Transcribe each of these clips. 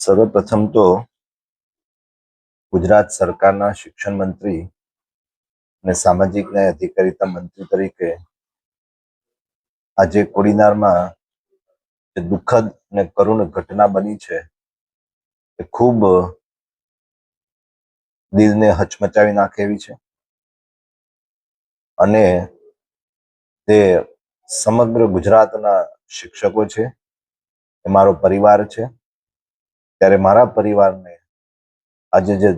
સર્વપ્રથમ તો ગુજરાત સરકારના શિક્ષણ મંત્રી અને સામાજિક ન્યાય અધિકારીતા મંત્રી તરીકે આજે કોડીનારમાં જે દુઃખદ અને કરુણ ઘટના બની છે એ ખૂબ દિલને હચમચાવી નાખે એવી છે અને તે સમગ્ર ગુજરાતના શિક્ષકો છે, એ મારો પરિવાર છે. ત્યારે મારા પરિવારને આજે જે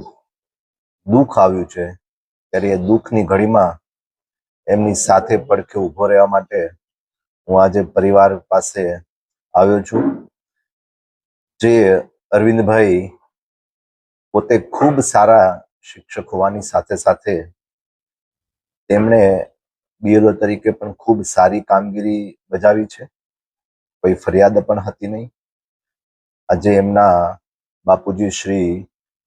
દુઃખ આવ્યું છે ત્યારે એ દુઃખની ઘડીમાં એમની સાથે પડખે ઊભો રહેવા માટે હું આજે પરિવાર પાસે આવ્યો છું. જે અરવિંદભાઈ પોતે ખૂબ સારા શિક્ષક હોવાની સાથે સાથે તેમણે બીએલઓ તરીકે પણ ખૂબ સારી કામગીરી બજાવી છે. કોઈ ફરિયાદ પણ હતી નહીં. આજે એમના બાપુજી શ્રી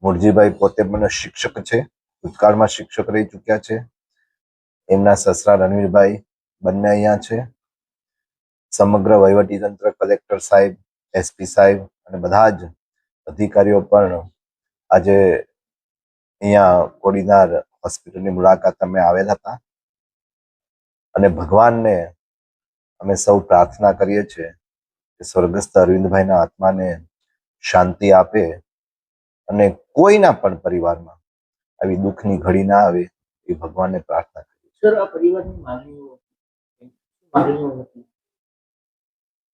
મુરજીભાઈ પોતે પણ શિક્ષક છે, ભૂતકાળમાં શિક્ષક રહી ચૂક્યા છે. એમના સસરા રણવીરભાઈ બંને અહીંયા છે. સમગ્ર વહીવટીતંત્ર, કલેક્ટર સાહેબ, એસપી સાહેબ અને બધા જ અધિકારીઓ પણ આજે અહીંયા કોડીનાર હોસ્પિટલની મુલાકાત અમે આવેલ હતા અને ભગવાનને અમે સૌ પ્રાર્થના કરીએ છીએ કે સ્વર્ગસ્થ અરવિંદભાઈના આત્માને શાંતિ આપે અને કોઈના પણ પરિવારમાં આવી દુઃખની ઘડી ના આવે એ ભગવાનને પ્રાર્થના કરીએ. સર, આ પરિવારની માંગણીઓ હતી?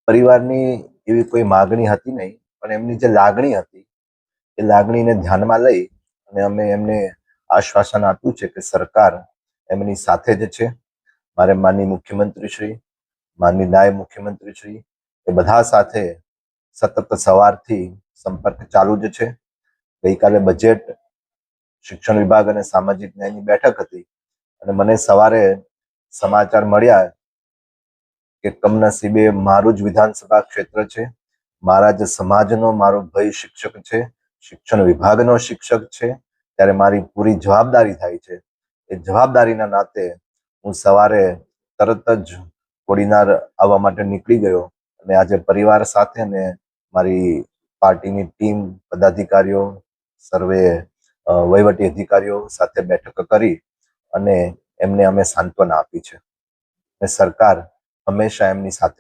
પરિવારની એવી કોઈ માગણી હતી નહીં, પણ એમની જે લાગણી હતી એ લાગણીને ધ્યાનમાં લઈ અને અમે એમને આશ્વાસન આપ્યું છે કે સરકાર એમની સાથે જ છે. મારે માનનીય મુખ્યમંત્રી શ્રી, માનનીય નાયબ મુખ્યમંત્રી શ્રી એ બધા સાથે સતત સવારથી સંપર્ક ચાલુ જ છે. ગઈકાલે બજેટ, શિક્ષણ વિભાગ અને સામાજિક ન્યાયની બેઠક હતી અને મને સવારે સમાચાર મળ્યા કે કમનસીબે મારું જ વિધાનસભા ક્ષેત્ર છે, મારા જ સમાજનો મારો ભાઈ શિક્ષક છે, શિક્ષણ વિભાગનો શિક્ષક છે, ત્યારે મારી પૂરી જવાબદારી થાય છે. એ જવાબદારીના નાતે હું સવારે તરત જ કોડીનાર આવવા માટે નીકળી ગયો અને આજે પરિવાર સાથે અને મારી પાર્ટીની ટીમ, પદાધિકારીઓ, સર્વે વહીવટી અધિકારીઓ સાથે બેઠક કરી અને એમને અમે સાંત્વના આપી છે અને સરકાર હંમેશા એમની સાથે.